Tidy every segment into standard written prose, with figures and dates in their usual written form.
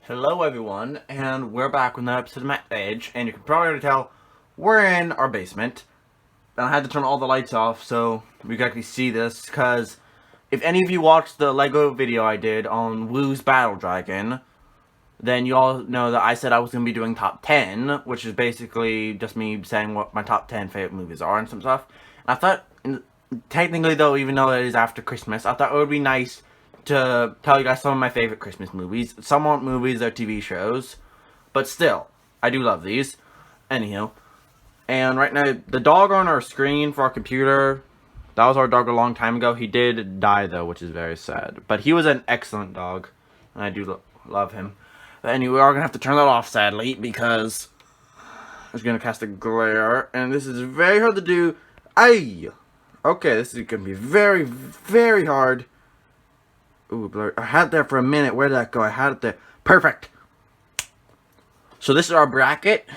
Hello everyone, and we're back with another episode of Matt Edge, and you can probably already tell we're in our basement. And I had to turn all the lights off so we could actually see this, because if any of you watched the Lego video I did on Woo's Battle Dragon, then you all know that I said I was going to be doing top 10, which is basically just me saying what my top 10 favorite movies are and some stuff. And I thought, technically though, even though it is after Christmas, I thought it would be nice to tell you guys some of my favorite Christmas movies. Some aren't movies, they're TV shows. But still, I do love these. Anywho. And right now, the dog on our screen for our computer, that was our dog a long time ago. He did die though, which is very sad. But he was an excellent dog. And I do love him. But anyway, we are going to have to turn that off sadly, because it's going to cast a glare. And this is very hard to do. Aye! Okay, this is going to be very, very hard. Ooh, blur. I had it there for a minute. Where did that go? I had it there. Perfect. So this is our bracket.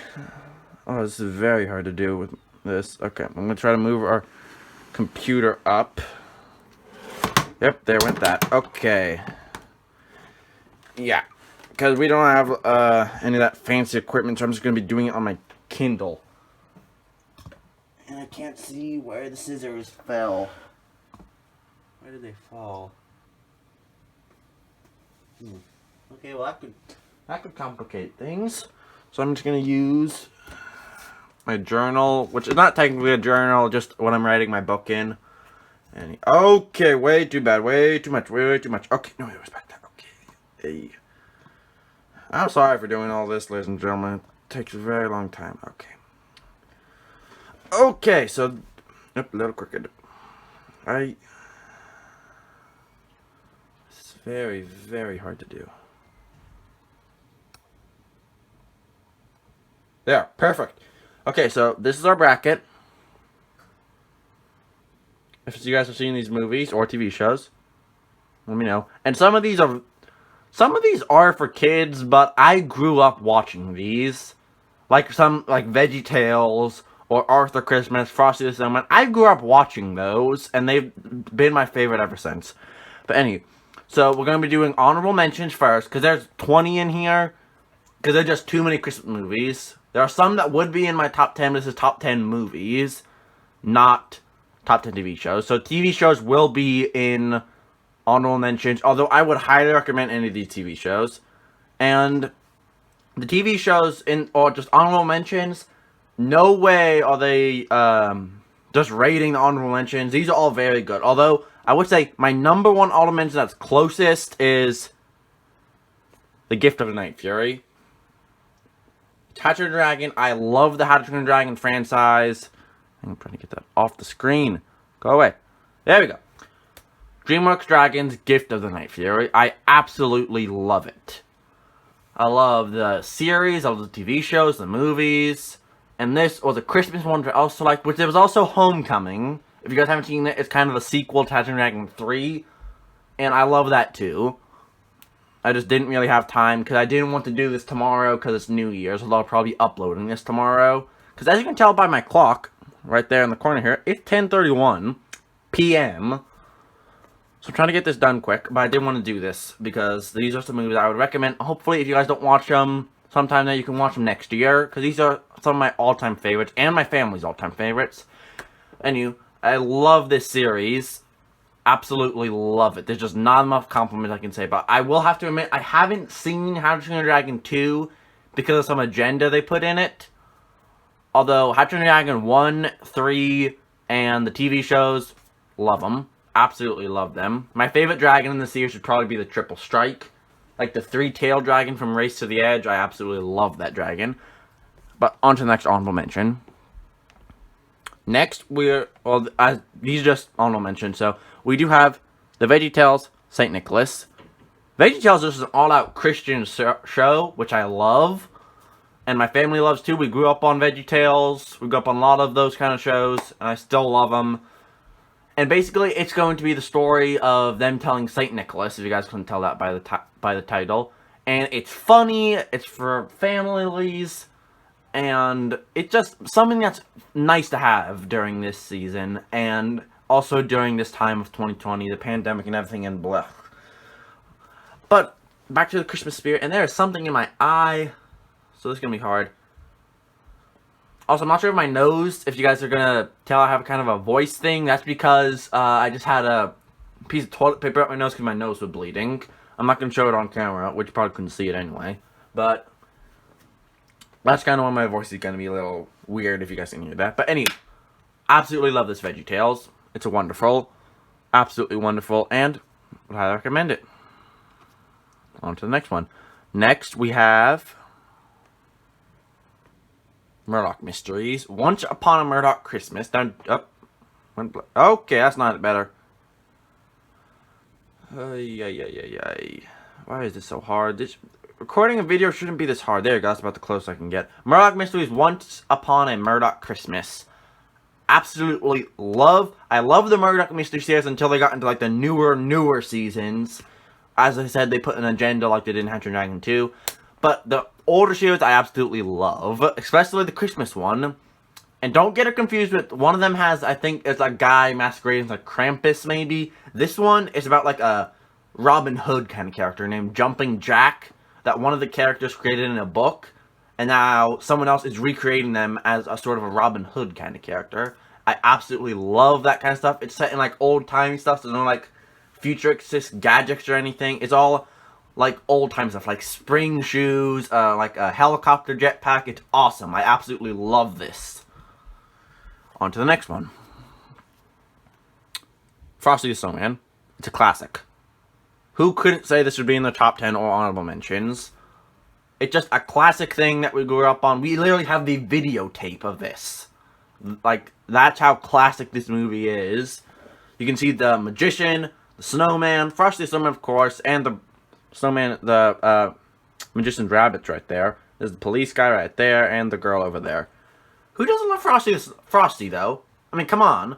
Oh, this is very hard to do with this. Okay, I'm going to try to move our computer up. Yep, there went that. Okay. Yeah. Because we don't have any of that fancy equipment, so I'm just going to be doing it on my Kindle. And I can't see where the scissors fell. Where did they fall? Okay, well that could complicate things. So I'm just gonna use my journal, which is not technically a journal, just when I'm writing my book in. And okay, way too bad, way too much, way too much. Okay, no, it was back there. Okay, hey. I'm sorry for doing all this, ladies and gentlemen. It takes a very long time. Okay. Okay, so yep, a little crooked. Very, very hard to do. There, perfect. Okay, so this is our bracket. If you guys have seen these movies or TV shows, let me know. And some of these are for kids, but I grew up watching these. Like VeggieTales or Arthur Christmas, Frosty the Snow Man. I grew up watching those, and they've been my favorite ever since. But anyway. So, we're going to be doing honorable mentions first, because there's 20 in here, because there are just too many Christmas movies. There are some that would be in my top 10, but this is top 10 movies, not top 10 TV shows. So, TV shows will be in honorable mentions, although I would highly recommend any of these TV shows. And the TV shows, or just honorable mentions, no way are they just rating the honorable mentions. These are all very good, although I would say my number one honorable mention that's closest is The Gift of the Night Fury. How to Train Your Dragon. I love the How to Train Your Dragon franchise. I'm trying to get that off the screen. Go away. There we go. DreamWorks Dragons, Gift of the Night Fury. I absolutely love it. I love the series, I love the TV shows, the movies. And this was a Christmas one I also liked, which there was also Homecoming. If you guys haven't seen it, it's kind of a sequel to How to Train Your Dragon 3. And I love that too. I just didn't really have time, because I didn't want to do this tomorrow, because it's New Year's. Although I'll probably be uploading this tomorrow. Because as you can tell by my clock, right there in the corner here, it's 10:31 p.m. So I'm trying to get this done quick, but I did want to do this, because these are some movies I would recommend. Hopefully, if you guys don't watch them sometime, then you can watch them next year, because these are some of my all-time favorites, and my family's all-time favorites. Anyway, I love this series. Absolutely love it. There's just not enough compliments I can say, but I will have to admit, I haven't seen How to Train Your Dragon 2 because of some agenda they put in it. Although, How to Train Your Dragon 1, 3, and the TV shows, love them. Absolutely love them. My favorite dragon in the series should probably be the Triple Strike. Like the three-tailed dragon from Race to the Edge. I absolutely love that dragon. But on to the next honorable mention. Next, these are just honorable mentions. So, we do have the VeggieTales St. Nicholas. VeggieTales is an all-out Christian show, which I love. And my family loves too. We grew up on VeggieTales. We grew up on a lot of those kind of shows. And I still love them. And basically, it's going to be the story of them telling St. Nicholas, if you guys couldn't tell that by the title. And it's funny. It's for families. And it's just something that's nice to have during this season, and also during this time of 2020, the pandemic and everything, and blah. But back to the Christmas spirit, and there is something in my eye, so this is gonna be hard. Also, I'm not sure if my nose, if you guys are gonna tell I have kind of a voice thing. That's because I just had a piece of toilet paper up my nose because my nose was bleeding. I'm not gonna show it on camera, which you probably couldn't see it anyway. But that's kind of why my voice is gonna be a little weird if you guys can hear that. But anyway, absolutely love this VeggieTales. It's a wonderful, absolutely wonderful, and would highly recommend it. On to the next one. Next, we have Murloc Mysteries. Once Upon a Murloc Christmas. Down, up. Okay, that's not better. Why is this so hard? This recording a video shouldn't be this hard. There you go. That's about the closest I can get. Murloc Mysteries. Once Upon a Murloc Christmas. Absolutely love. I love the Murloc Mystery series until they got into like the newer seasons. As I said, they put an agenda like they did in Hunter Dragon 2. But the older series I absolutely love, especially the Christmas one. And don't get it confused with, one of them has, I think, it's a guy masquerading as like Krampus, maybe. This one is about like a Robin Hood kind of character named Jumping Jack, that one of the characters created in a book. And now someone else is recreating them as a sort of a Robin Hood kind of character. I absolutely love that kind of stuff. It's set in like old-timey stuff, so no like futuristic gadgets or anything. It's all like old-time stuff, like spring shoes, like a helicopter jetpack. It's awesome. I absolutely love this. On to the next one. Frosty Snow Man. It's a classic. Who couldn't say this would be in the top 10 or honorable mentions? It's just a classic thing that we grew up on. We literally have the videotape of this. Like, that's how classic this movie is. You can see the magician, the snowman, Frosty Snowman, of course, and the snowman, the magician's rabbits right there. There's the police guy right there, and the girl over there. Who doesn't love Frosty, though? I mean, come on.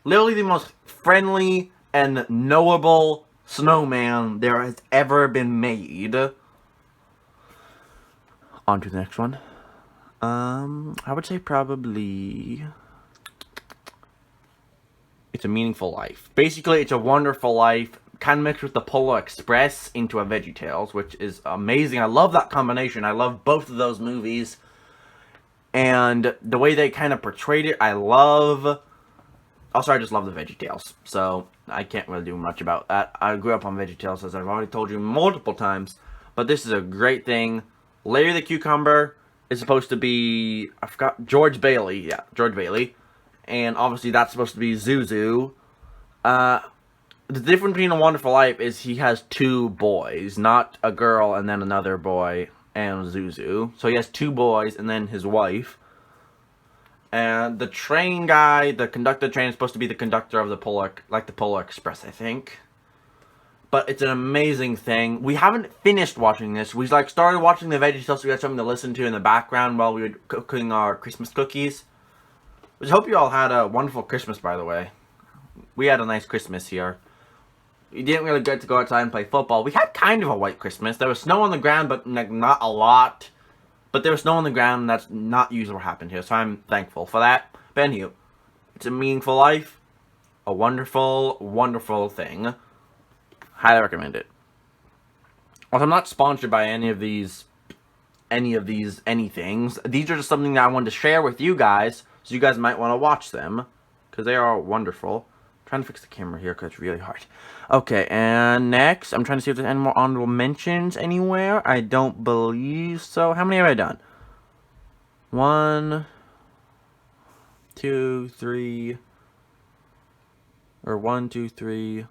Literally the most friendly and knowable snowman there has ever been made. On to the next one. I would say probably It's a Meaningful Life. Basically, It's a Wonderful Life, kind of mixed with the Polar Express into a VeggieTales, which is amazing. I love that combination. I love both of those movies. And the way they kind of portrayed it, I love. Also, I just love the VeggieTales. So, I can't really do much about that. I grew up on VeggieTales, as I've already told you multiple times. But this is a great thing. Larry the Cucumber is supposed to be, I forgot, George Bailey. Yeah, George Bailey. And obviously that's supposed to be Zuzu. The difference between A Wonderful Life is he has two boys, not a girl and then another boy and Zuzu. So he has two boys and then his wife. And the train guy, the conductor of the train, is supposed to be the conductor of the Polar, like the Polar Express, I think. But it's an amazing thing. We haven't finished watching this. We like started watching the VeggieTales so we had something to listen to in the background while we were cooking our Christmas cookies. Which I hope you all had a wonderful Christmas, by the way. We had a nice Christmas here. We didn't really get to go outside and play football. We had kind of a white Christmas. There was snow on the ground, but like, not a lot. But there was snow on the ground, and that's not usually what happened here. So I'm thankful for that. But anyway, It's a Meaningful Life. A wonderful, wonderful thing. Highly recommend it. Also, I'm not sponsored by any of these anythings. These are just something that I wanted to share with you guys, so you guys might want to watch them, because they are wonderful. I'm trying to fix the camera here, because it's really hard. Okay, and next, I'm trying to see if there's any more honorable mentions anywhere. I don't believe so. How many have I done? 1, 2, 3, or 1, 2, 3.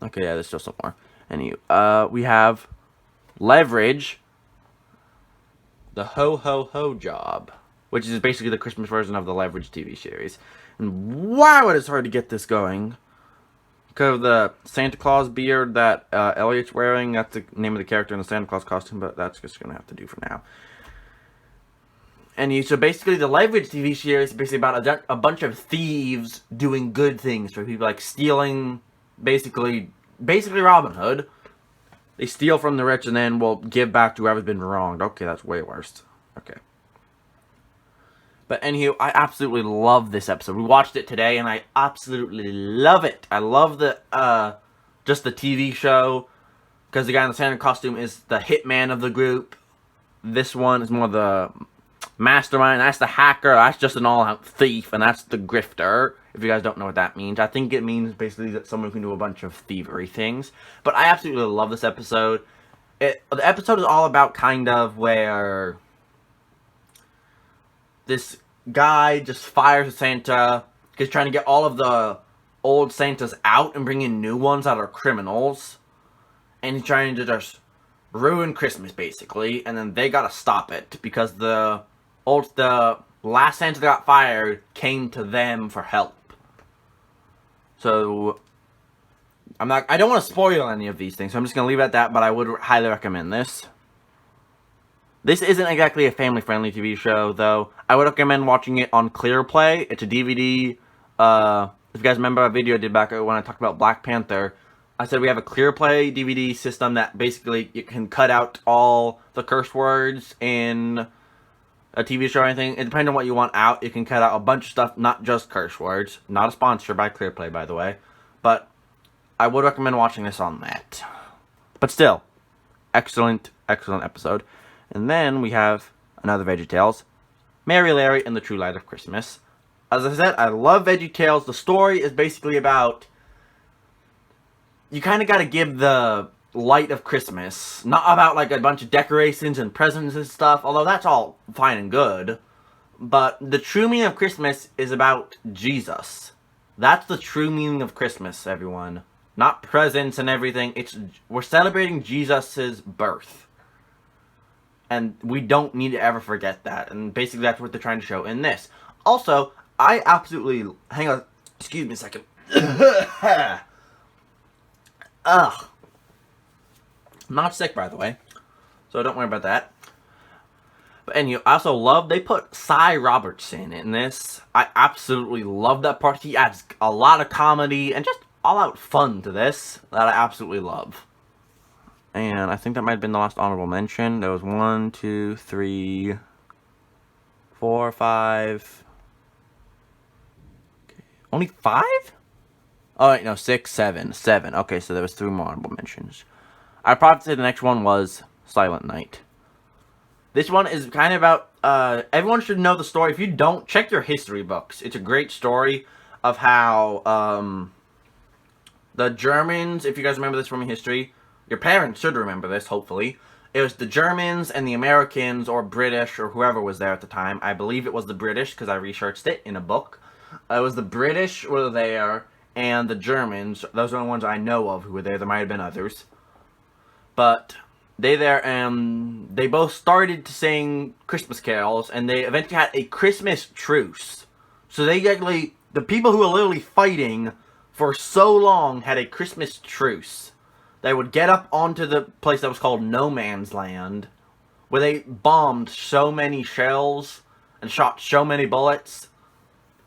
Okay, yeah, there's still some more. Anyway, we have Leverage, the Ho Ho Ho Job, which is basically the Christmas version of the Leverage TV series. And wow, it is hard to get this going. Because of the Santa Claus beard that Elliot's wearing. That's the name of the character in the Santa Claus costume, but that's just going to have to do for now. And so basically the Leverage TV series is basically about a bunch of thieves doing good things for people, like stealing, basically Robin Hood. They steal from the rich and then will give back to whoever's been wronged. Okay, that's way worse. Okay. But anywho, I absolutely love this episode. We watched it today and I absolutely love it. I love the, just the TV show, because the guy in the Santa costume is the hitman of the group. This one is more the mastermind. That's the hacker. That's just an all-out thief, and that's the grifter. If you guys don't know what that means, I think it means basically that someone can do a bunch of thievery things. But I absolutely love this episode. The episode is all about kind of where this guy just fires a Santa, because he's trying to get all of the old Santas out and bring in new ones that are criminals. And he's trying to just ruin Christmas, basically. And then they gotta stop it, because the last Santa that got fired came to them for help. So I don't want to spoil any of these things, so I'm just gonna leave it at that, but I would highly recommend this. This isn't exactly a family-friendly TV show, though. I would recommend watching it on ClearPlay. It's a DVD. If you guys remember a video I did back when I talked about Black Panther, I said we have a ClearPlay DVD system that basically you can cut out all the curse words in a TV show or anything. It depends on what you want out. You can cut out a bunch of stuff, not just curse words. Not a sponsor by ClearPlay, by the way. But I would recommend watching this on that. But still, excellent, excellent episode. And then we have another VeggieTales, Mary, Larry, and the True Light of Christmas. As I said, I love VeggieTales. The story is basically about, you kind of got to give the light of Christmas. Not about like a bunch of decorations and presents and stuff, although that's all fine and good. But the true meaning of Christmas is about Jesus. That's the true meaning of Christmas, everyone. Not presents and everything. We're celebrating Jesus' birth. And we don't need to ever forget that. And basically that's what they're trying to show in this. Also, I absolutely... Hang on. Excuse me a second. Ugh. I'm not sick, by the way. So don't worry about that. But anyway, I also love... They put Cy Robertson in this. I absolutely love that part. He adds a lot of comedy and just all-out fun to this that I absolutely love. And I think that might have been the last honorable mention. There was 1, 2, 3, 4, 5. Okay. Only 5? Oh, wait, no, 6, 7. 7. Okay, so there was 3 more honorable mentions. I'd probably say the next one was Silent Night. This one is kind of about, everyone should know the story. If you don't, check your history books. It's a great story of how, the Germans, if you guys remember this from history, your parents should remember this, hopefully. It was the Germans and the Americans, or British, or whoever was there at the time. I believe it was the British, because I researched it in a book. It was the British were there, and the Germans. Those are the ones I know of who were there. There might have been others. But they there, and they both started to sing Christmas carols, and they eventually had a Christmas truce. So they actually, the people who were literally fighting for so long had a Christmas truce. They would get up onto the place that was called No Man's Land, where they bombed so many shells and shot so many bullets.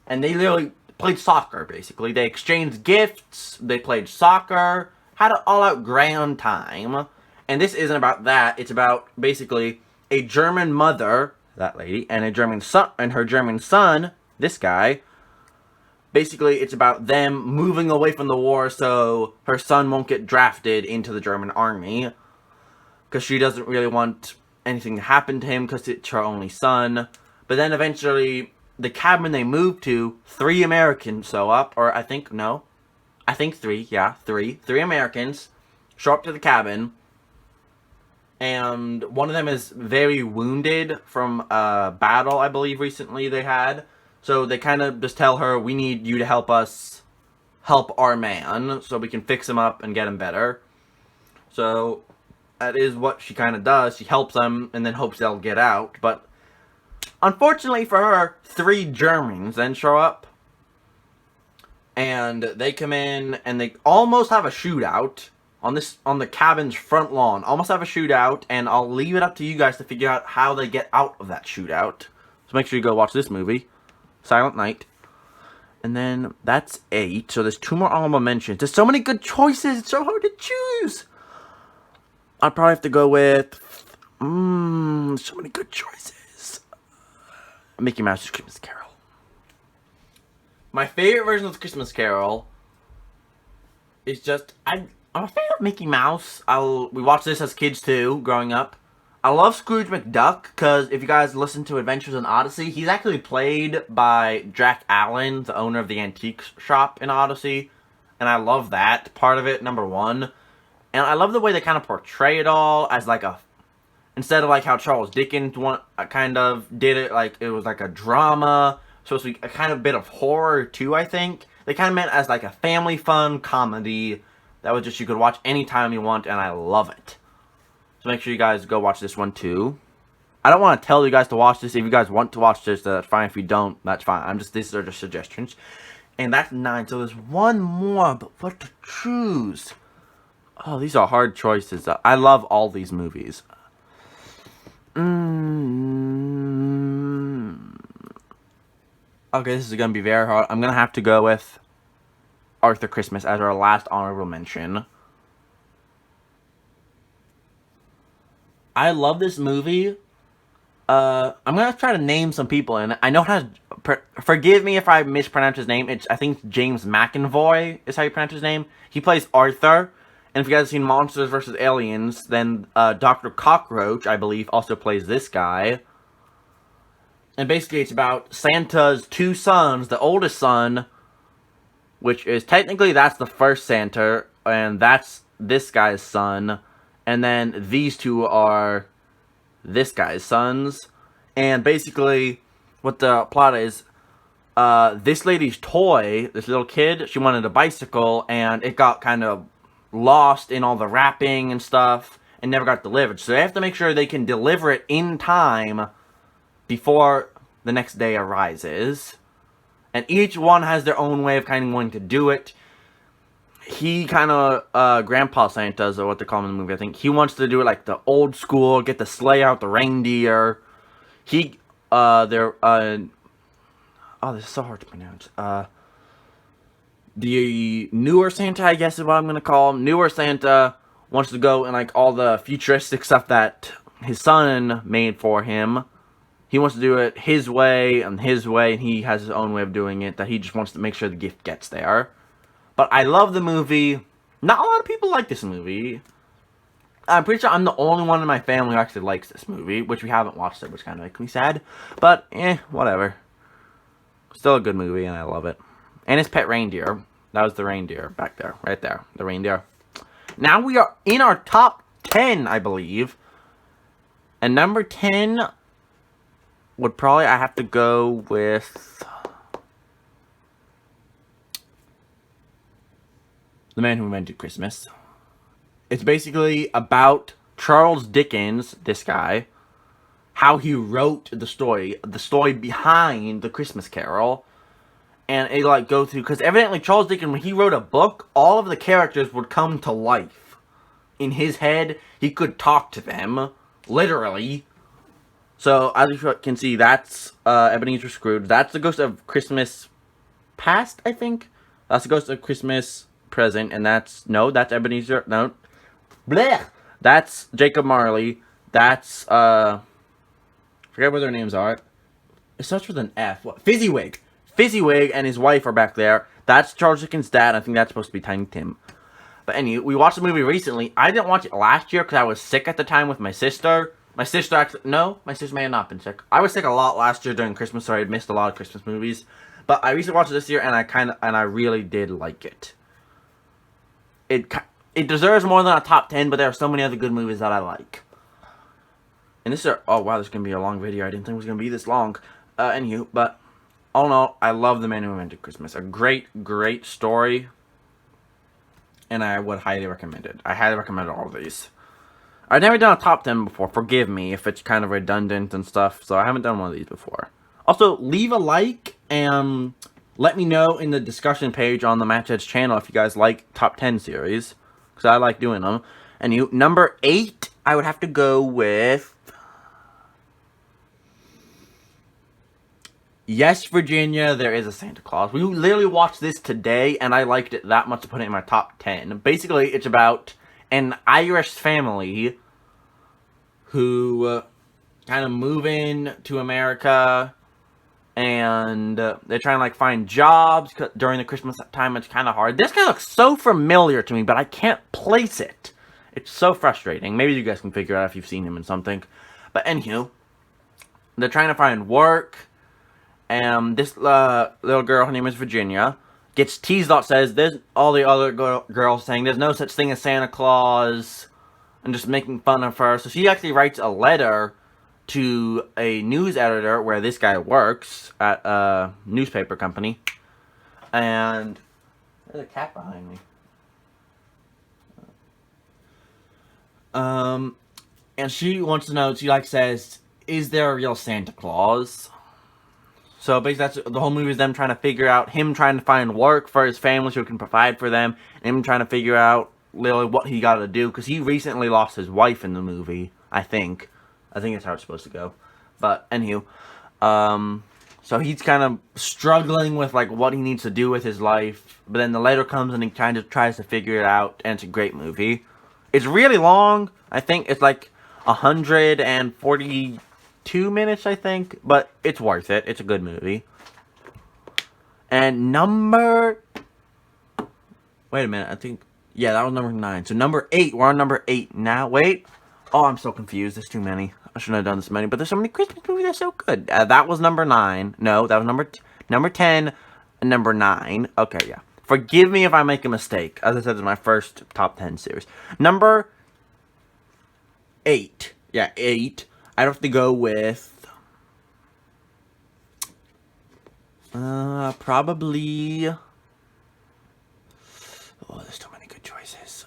And they literally played soccer, basically. They exchanged gifts, they played soccer, had an all-out grand time. And this isn't about that. It's about, basically, a German mother, that lady, and a German son, and her German son, this guy. Basically, it's about them moving away from the war so her son won't get drafted into the German army. Because she doesn't really want anything to happen to him because it's her only son. But then eventually, the cabin they moved to, 3 Americans show up. Or I think 3, yeah, 3. 3 Americans show up to the cabin. And one of them is very wounded from a battle, I believe, recently they had. So they kind of just tell her, we need you to help us help our man so we can fix him up and get him better. So that is what she kind of does. She helps them and then hopes they'll get out. But unfortunately for her, 3 Germans then show up. And they come in and they almost have a shootout on the cabin's front lawn. Almost have a shootout, and I'll leave it up to you guys to figure out how they get out of that shootout. So make sure you go watch this movie. Silent Night. And then that's 8. So there's 2 more honorable mentions. There's so many good choices. It's so hard to choose. I'd probably have to go with... so many good choices. Mickey Mouse's Christmas Carol. My favorite version of the Christmas Carol is just... I'm a fan of Mickey Mouse. We watched this as kids too, growing up. I love Scrooge McDuck because if you guys listen to Adventures in Odyssey, he's actually played by Jack Allen, the owner of the antique shop in Odyssey. And I love that part of it, number one. And I love the way they kind of portray it all as like a... Instead of like how Charles Dickens kind of did it, like it was like a drama. Supposed to be a kind of bit of horror too, I think. They kind of meant as like a family fun comedy that was just you could watch anytime you want, and I love it. So make sure you guys go watch this one too. I don't want to tell you guys to watch this. If you guys want to watch this, that's fine. If you don't, that's fine. These are just suggestions. And that's 9. So there's one more, but what to choose? Oh, these are hard choices. I love all these movies. Okay, this is gonna be very hard. I'm gonna have to go with Arthur Christmas as our last honorable mention. I love this movie. I'm gonna try to name some people in it. I know how to... Forgive me if I mispronounce his name. I think James McAvoy is how you pronounce his name. He plays Arthur. And if you guys have seen Monsters vs. Aliens, then Dr. Cockroach, I believe, also plays this guy. And basically it's about Santa's 2 sons. The oldest son, which is technically that's the first Santa, and that's this guy's son. And then these 2 are this guy's sons. And basically, what the plot is, this lady's toy, this little kid, she wanted a bicycle, and it got kind of lost in all the wrapping and stuff, and never got delivered. So they have to make sure they can deliver it in time before the next day arises. And each one has their own way of kind of wanting to do it. He kind of, Grandpa Santa's, or what they call him in the movie, I think. He wants to do it like the old school, get the sleigh out, the reindeer. Oh, this is so hard to pronounce. The newer Santa, I guess is what I'm going to call him. Newer Santa wants to go and like all the futuristic stuff that his son made for him. He wants to do it his way, and he has his own way of doing it, that he just wants to make sure the gift gets there. But I love the movie. Not a lot of people like this movie. I'm pretty sure I'm the only one in my family who actually likes this movie, which we haven't watched it, which kind of makes me sad. But, whatever. Still a good movie, and I love it. And his pet reindeer. That was the reindeer back there. Right there. The reindeer. Now we are in our top 10, I believe. And number 10 would probably... I have to go with... The Man Who Invented Christmas. It's basically about Charles Dickens, this guy, how he wrote the story behind the Christmas Carol. And it like go through, because evidently Charles Dickens, when he wrote a book, all of the characters would come to life. In his head, he could talk to them, literally. So, as you can see, that's Ebenezer Scrooge. That's the Ghost of Christmas Past, I think. That's the Ghost of Christmas Present, and that's Ebenezer, no. Blech! That's Jacob Marley. That's, forget what their names are. It starts with an F. What? Fezziwig. Fezziwig and his wife are back there. That's Charles Dickens' dad. I think that's supposed to be Tiny Tim. But anyway, we watched the movie recently. I didn't watch it last year because I was sick at the time with my sister. My sister may have not been sick. I was sick a lot last year during Christmas, so I had missed a lot of Christmas movies. But I recently watched it this year, and I really did like it. It deserves more than a top 10, but there are so many other good movies that I like. And this is... Oh, wow, this is going to be a long video. I didn't think it was going to be this long. Anywho, but... all in all, I love The Man Who Invented Christmas. A great, great story. And I would highly recommend it. I highly recommend all of these. I've never done a top 10 before. Forgive me if it's kind of redundant and stuff. So I haven't done one of these before. Also, leave a like and... let me know in the discussion page on the Match Edge channel if you guys like top 10 series. Because I like doing them. And number 8, I would have to go with... Yes, Virginia, there is a Santa Claus. We literally watched this today, and I liked it that much to put it in my top 10. Basically, it's about an Irish family who kind of move in to America. and they're trying to like find jobs during the Christmas time. It's kind of hard. This guy looks so familiar to me, but I can't place it. It's so frustrating. Maybe you guys can figure out if you've seen him in something. But anywho, they're trying to find work, and this little girl, her name is Virginia, gets teased out, says there's all the other girls saying there's no such thing as Santa Claus, and just making fun of her. So she actually writes a letter to a news editor where this guy works at a newspaper company. And there's a cat behind me. And she wants to know, she like says, is there a real Santa Claus? So basically that's the whole movie, is them trying to figure out, him trying to find work for his family so he can provide for them, and him trying to figure out literally what he got to do, because he recently lost his wife in the movie, I think that's how it's supposed to go. But anywho, so he's kind of struggling with like what he needs to do with his life, but then the letter comes and he kind of tries to figure it out, and it's a great movie. It's really long. I think it's like 142 minutes, I think, but it's worth it. It's a good movie. And wait a minute, I think, yeah, that was number 9. So number 8, we're on number 8 now. Wait, oh, I'm so confused. There's too many. I shouldn't have done this many, but there's so many Christmas movies that are so good. That was number 9. No, that was number 10 and number 9. Okay, yeah. Forgive me if I make a mistake. As I said, it's my first top 10 series. Number 8. Yeah, 8. I'd have to go with probably. Oh, there's too many good choices.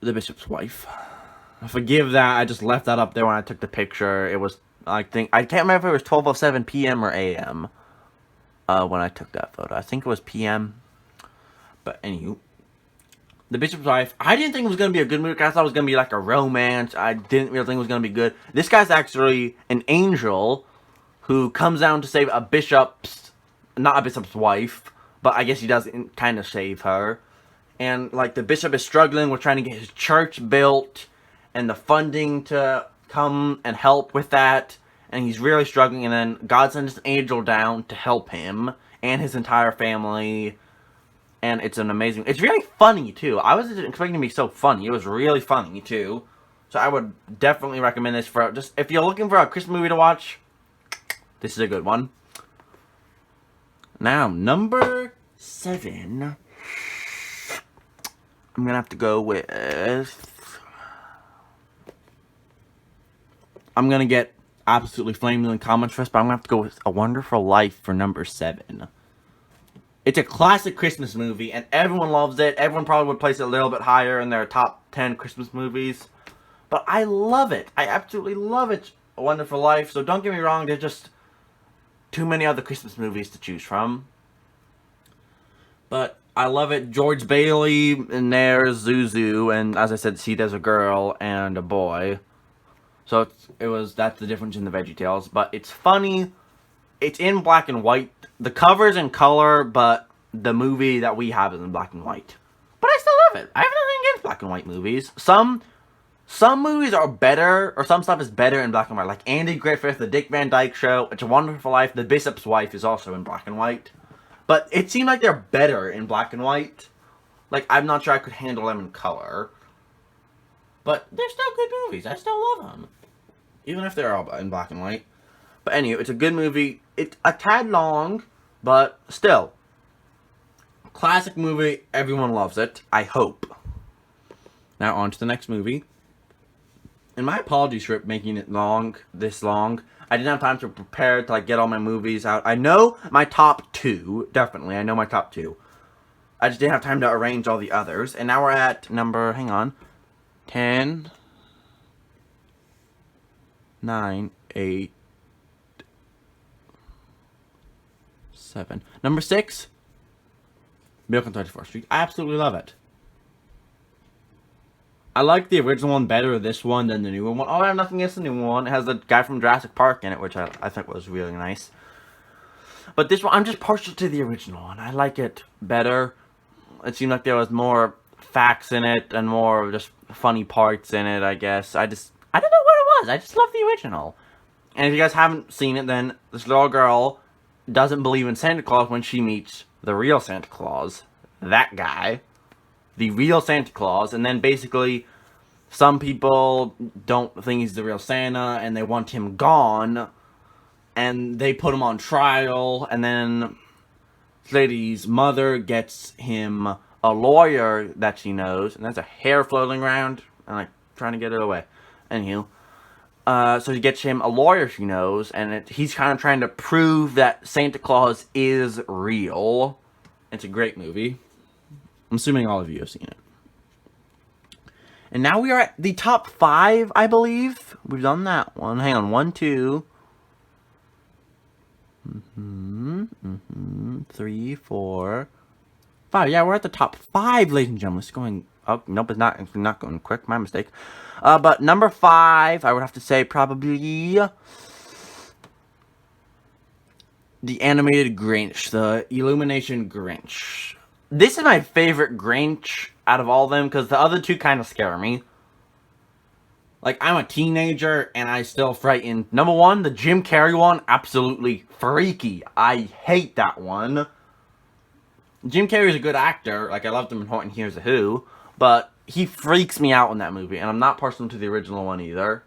The Bishop's Wife. Forgive that. I just left that up there when I took the picture. It was, I can't remember if it was 12:07 p.m. or a.m. When I took that photo. I think it was p.m. But anywho, The Bishop's Wife. I didn't think it was going to be a good movie. I thought it was going to be like a romance. I didn't really think it was going to be good. This guy's actually an angel who comes down to save not a bishop's wife, but I guess he does kind of save her. And like the bishop is struggling with trying to get his church built and the funding to come and help with that. And he's really struggling, and then God sends an angel down to help him and his entire family. And it's an amazing... It's really funny, too. I wasn't expecting it to be so funny. It was really funny, too. So I would definitely recommend this for... Just if you're looking for a Christmas movie to watch, this is a good one. Now, number 7. I'm going to have to go with... I'm going to get absolutely flamed in the comments for this, but I'm going to have to go with A Wonderful Life for number 7. It's a classic Christmas movie, and everyone loves it. Everyone probably would place it a little bit higher in their top 10 Christmas movies. But I love it. I absolutely love it. A Wonderful Life. So don't get me wrong, there's just too many other Christmas movies to choose from. But I love it. George Bailey, and there's Zuzu, and as I said, see, there's a girl and a boy. So that's the difference in the VeggieTales. But it's funny. It's in black and white. The cover's in color, but the movie that we have is in black and white. But I still love it. I have nothing against black and white movies. Some movies are better, or some stuff is better in black and white. Like Andy Griffith, The Dick Van Dyke Show, It's a Wonderful Life, The Bishop's Wife is also in black and white. But it seemed like they're better in black and white. Like, I'm not sure I could handle them in color. But they're still good movies. I still love them. Even if they're all in black and white. But anyway, it's a good movie. It's a tad long, but still. Classic movie. Everyone loves it. I hope. Now on to the next movie. And my apologies for making it this long. I didn't have time to prepare to get all my movies out. I know my top 2. Definitely, I know my top 2. I just didn't have time to arrange all the others. And now we're at number, hang on. 10, 9, 8, 7. Number 6, Milk on 34th Street. I absolutely love it. I like the original one better, this one, than the newer one. Oh, I have nothing against the new one. It has the guy from Jurassic Park in it, which I think was really nice. But this one, I'm just partial to the original one. I like it better. It seemed like there was more facts in it and more just funny parts in it, I guess. I don't know what it Claus. I just love the original. And if you guys haven't seen it, then this little girl doesn't believe in Santa Claus when she meets the real Santa Claus. That guy. The real Santa Claus. And then basically, some people don't think he's the real Santa, and they want him gone. And they put him on trial, and then this lady's mother gets him a lawyer that she knows, and there's a hair floating around, and like trying to get it away. Anywho, so she gets him a lawyer she knows, and he's kind of trying to prove that Santa Claus is real. It's a great movie. I'm assuming all of you have seen it. And now we are at the top 5, I believe. We've done that one. Hang on, 1, 2. 3, 4, 5. Yeah, we're at the top 5, ladies and gentlemen. It's going up. Nope, it's not going quick. My mistake. But number 5, I would have to say probably the Animated Grinch, the Illumination Grinch. This is my favorite Grinch out of all of them, because the other two kind of scare me. Like, I'm a teenager, and I still frightened. Number 1, the Jim Carrey one, absolutely freaky. I hate that one. Jim Carrey's a good actor. Like, I loved him in Horton Hears a Who. But he freaks me out in that movie, and I'm not partial to the original one either.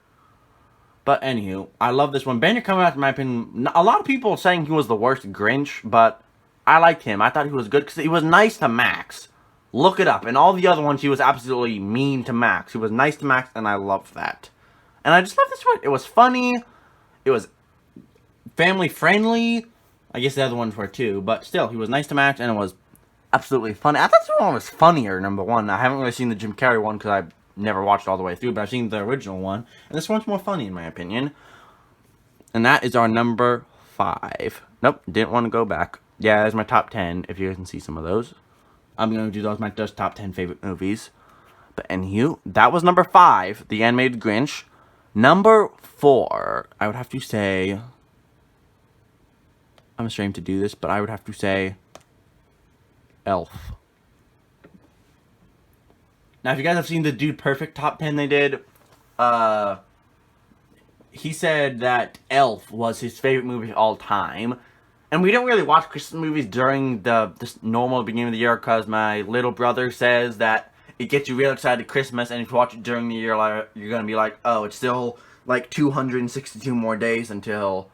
But anywho, I love this one. Banner coming out, in my opinion, a lot of people are saying he was the worst Grinch, but I liked him. I thought he was good, because he was nice to Max. Look it up. In all the other ones, he was absolutely mean to Max. He was nice to Max, and I loved that. And I just love this one. It was funny. It was family-friendly. I guess the other ones were too. But still, he was nice to Max, and it was absolutely funny. I thought this one was funnier, number 1. I haven't really seen the Jim Carrey one, because I've never watched it all the way through. But I've seen the original one. And this one's more funny, in my opinion. And that is our number 5. Nope, didn't want to go back. Yeah, that's my top 10, if you guys can see some of those. I'm going to do those my just top 10 favorite movies. But anywho, that was number 5, The Animated Grinch. Number 4, I would have to say, I'm ashamed to do this, but I would have to say Elf. Now, if you guys have seen the Dude Perfect top 10 they did, he said that Elf was his favorite movie of all time. And we don't really watch Christmas movies during this normal beginning of the year, because my little brother says that it gets you real excited Christmas, and if you watch it during the year, you're going to be like, oh, it's still like 262 more days until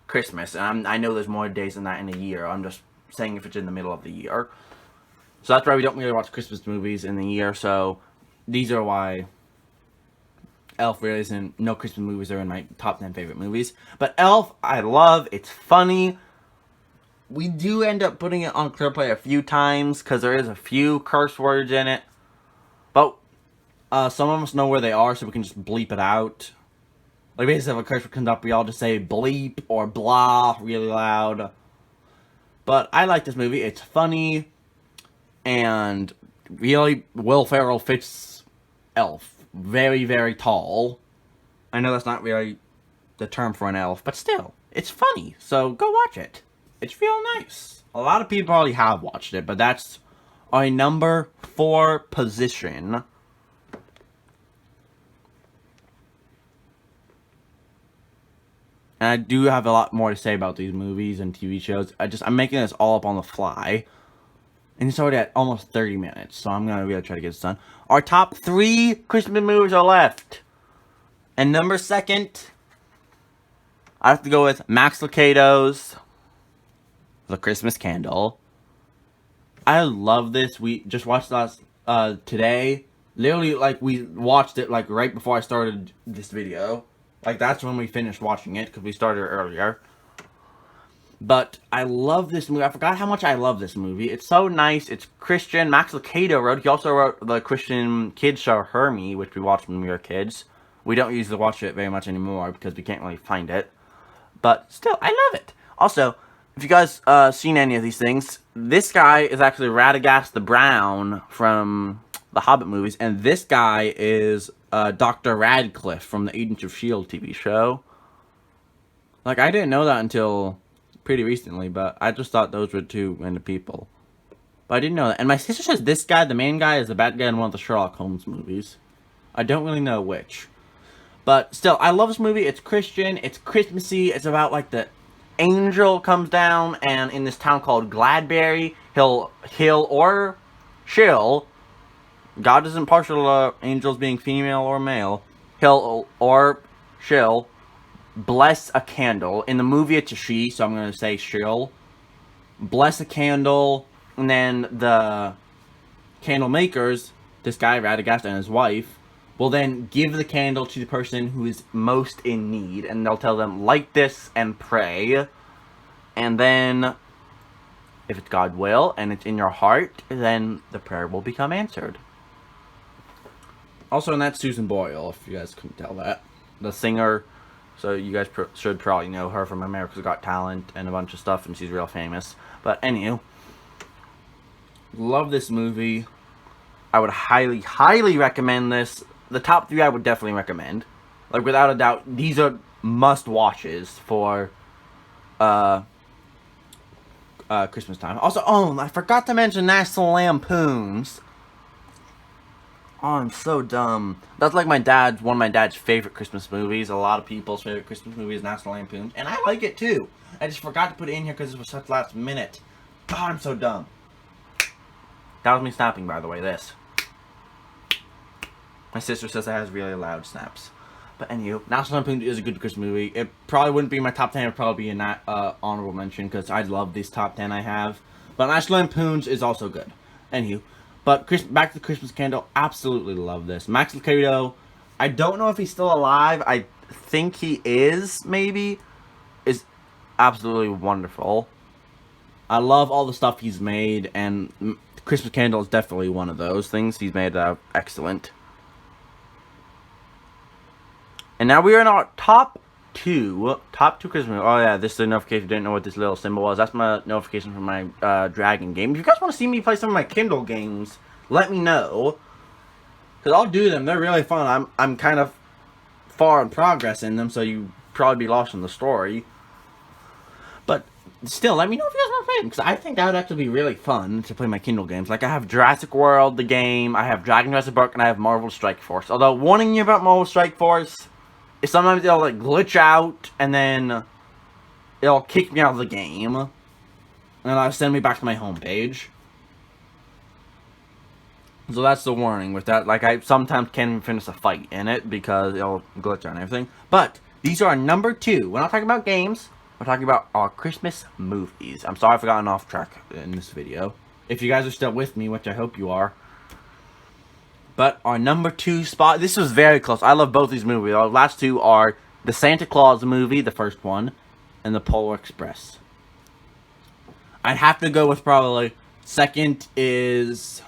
Christmas. And I know there's more days than that in a year. I'm just saying if it's in the middle of the year. So that's why we don't really watch Christmas movies in the year. So these are why Elf really isn't, no Christmas movies are in my top 10 favorite movies. But Elf, I love. It's funny. We do end up putting it on ClearPlay a few times, because there is a few curse words in it. But some of us know where they are, so we can just bleep it out. Like, basically, if a curse word comes up, we all just say bleep or blah really loud. But I like this movie. It's funny. And really, Will Ferrell fits Elf. Very, very tall. I know that's not really the term for an elf, but still, it's funny. So go watch it. It's real nice. A lot of people probably have watched it, but that's our number 4 position. And I do have a lot more to say about these movies and TV shows. I'm making this all up on the fly. And it's already at almost 30 minutes, so I'm going to really try to get this done. Our top 3 Christmas movies are left. And number 2, I have to go with Max Lucado's The Christmas Candle. I love this. We just watched this today. Literally, like, we watched it, like, right before I started this video. Like, that's when we finished watching it, because we started earlier. But I love this movie. I forgot how much I love this movie. It's so nice. It's Christian. Max Lucado wrote. He also wrote the Christian kids show Hermie, which we watched when we were kids. We don't usually watch it very much anymore, because we can't really find it. But still, I love it. Also, if you guys seen any of these things, this guy is actually Radagast the Brown from the Hobbit movies, and this guy is Dr. Radcliffe from the Agents of S.H.I.E.L.D. TV show. Like, I didn't know that until pretty recently, but I just thought those were 2 random people. But I didn't know that. And my sister says this guy, the main guy, is the bad guy in one of the Sherlock Holmes movies. I don't really know which. But still, I love this movie. It's Christian. It's Christmassy. It's about like the angel comes down, and in this town called Gladberry, he'll or she'll. God isn't partial to angels being female or male. He'll or she'll bless a candle. In the movie, it's a she, so I'm gonna say she'll bless a candle, and then the candle makers, this guy Radagast and his wife, will then give the candle to the person who is most in need, and they'll tell them, light this and pray. And then, if it's God's will and it's in your heart, then the prayer will become answered. Also, and that's Susan Boyle, if you guys couldn't tell that. The singer, so you guys should probably know her from America's Got Talent and a bunch of stuff, and she's real famous. But anywho, love this movie. I would highly, highly recommend this. The top 3 I would definitely recommend. Like, without a doubt, these are must-watches for Christmas time. Also, oh, I forgot to mention National Lampoons. Oh, I'm so dumb. That's like one of my dad's favorite Christmas movies. A lot of people's favorite Christmas movie is National Lampoons. And I like it, too. I just forgot to put it in here because it was such last minute. God, I'm so dumb. That was me snapping, by the way, this. My sister says it has really loud snaps. But anywho, National Lampoon is a good Christmas movie. It probably wouldn't be my top 10. It would probably be an honorable mention because I love these top 10 I have. But National Lampoon's is also good. Anywho, but back to the Christmas Candle. Absolutely love this. Max Lucado, I don't know if he's still alive. I think he is, maybe. Is absolutely wonderful. I love all the stuff he's made, and Christmas Candle is definitely one of those things he's made excellent. And now we are in our top two Christmas. Oh yeah, this is the notification. Didn't know what this little symbol was. That's my notification from my Dragon game. If you guys want to see me play some of my Kindle games, let me know, because I'll do them. They're really fun. I'm kind of far in progress in them, so you probably be lost in the story. But still, let me know if you guys want to play them, because I think that would actually be really fun to play my Kindle games. Like, I have Jurassic World, the game, I have Dragon Jurassic Park, and I have Marvel Strike Force. Although, warning you about Marvel Strike Force, is sometimes it'll, like, glitch out, and then it'll kick me out of the game, and it'll send me back to my homepage. So that's the warning with that. Like, I sometimes can't even finish a fight in it, because it'll glitch out and everything. But, these are our number 2. We're not talking about games. We're talking about our Christmas movies. I'm sorry I've gotten off track in this video. If you guys are still with me, which I hope you are. But our number 2 spot, this was very close. I love both these movies. Our last 2 are the Santa Claus movie, the first one, and the Polar Express. I'd have to go with probably second is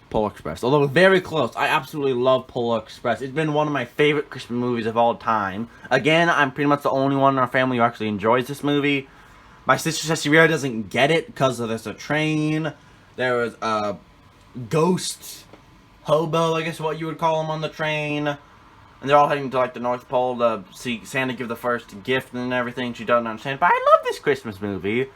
Polar Express. Although very close. I absolutely love Polar Express. It's been one of my favorite Christmas movies of all time. Again, I'm pretty much the only one in our family who actually enjoys this movie. My sister says she really doesn't get it because there's a train. There was a ghost hobo, I guess what you would call him, on the train. And they're all heading to, like, the North Pole to see Santa give the first gift and everything. She doesn't understand. But I love this Christmas movie.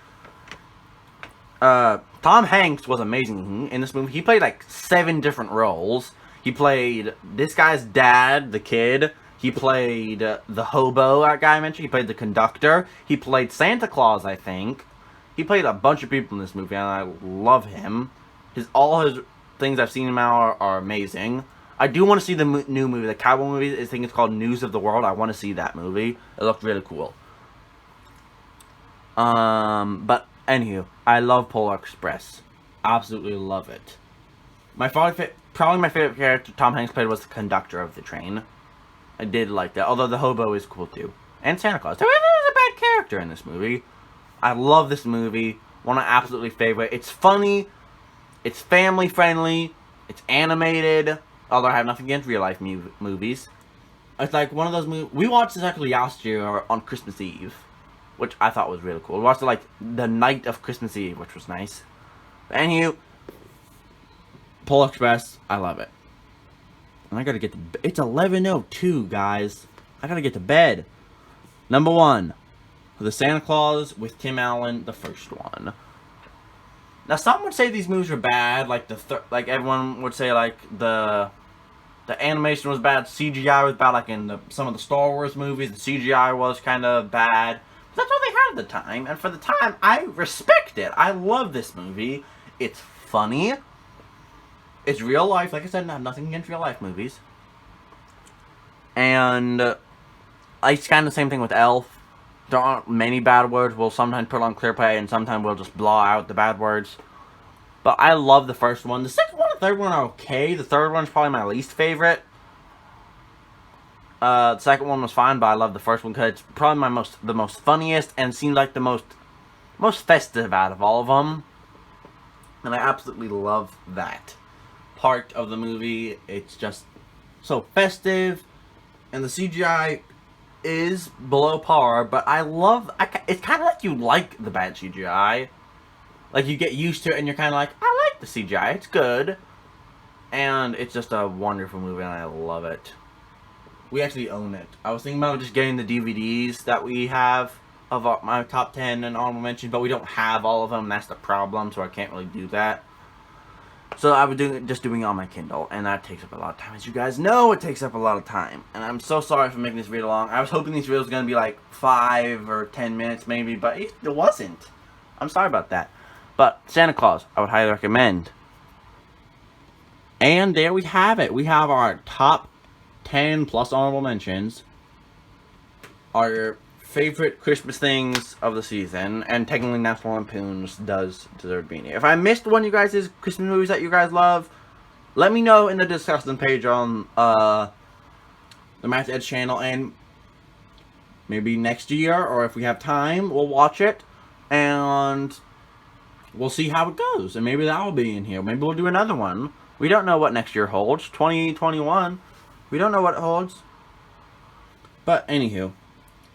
Tom Hanks was amazing in this movie. He played, like, 7 different roles. He played this guy's dad, the kid. He played the hobo, that guy I mentioned. He played the conductor. He played Santa Claus, I think. He played a bunch of people in this movie, and I love him. All his things I've seen him out are amazing. I do want to see the new movie, the cowboy movie. I think it's called News of the World. I want to see that movie. It looked really cool. But anywho, I love Polar Express. Absolutely love it. Probably my favorite character Tom Hanks played was the conductor of the train. I did like that, although the hobo is cool too. And Santa Claus. There is a bad character in this movie. I love this movie. One of my absolutely favorite. It's funny. It's family friendly. It's animated. Although I have nothing against real life movies. It's like one of those movies. We watched this actually last year on Christmas Eve, which I thought was really cool. We watched it like the night of Christmas Eve, which was nice. But anywho, Polar Express, I love it. And I gotta get to bed. It's 11:02, guys. I gotta get to bed. Number 1, The Santa Claus with Tim Allen, the first one. Now, some would say these movies are bad, like like everyone would say, like the animation was bad, CGI was bad, like in some of the Star Wars movies, the CGI was kind of bad. But that's what they had at the time, and for the time, I respect it. I love this movie. It's funny. It's real life. Like I said, nothing against real life movies. And it's kind of the same thing with Elf. There aren't many bad words. We'll sometimes put on clear play, and sometimes we'll just blow out the bad words. But I love the first one. The second one and third one are okay. The third one's probably my least favorite. The second one was fine, but I love the first one because it's probably the most funniest and seems like the most festive out of all of them. And I absolutely love that part of the movie. It's just so festive, and the CGI is below par, but it's kind of like you like the bad CGI. Like, you get used to it, and you're kind of like, I like the CGI, it's good. And it's just a wonderful movie, and I love it. We actually own it. I was thinking about just getting the DVDs that we have of my top 10 and honorable mentions, but we don't have all of them. That's the problem, so I can't really do that. So I was just doing it on my Kindle, and that takes up a lot of time. As you guys know, it takes up a lot of time. And I'm so sorry for making this video long. I was hoping this video was going to be like 5 or 10 minutes maybe, but it wasn't. I'm sorry about that. But Santa Claus, I would highly recommend. And there we have it. We have our top 10 plus honorable mentions. Our favorite Christmas things of the season. And technically National Lampoon's does deserve being here. If I missed one of you guys' Christmas movies that you guys love, let me know in the discussion page on the Math Edge channel. And maybe next year, or if we have time, we'll watch it. And we'll see how it goes, and maybe that will be in here. Maybe we'll do another one. We don't know what next year holds. 2021. We don't know what it holds. But anywho,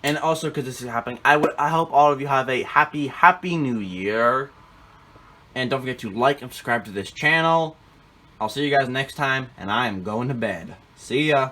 and also because this is happening, I hope all of you have a happy new year. And don't forget to like and subscribe to this channel. I'll see you guys next time, and I am going to bed. See ya.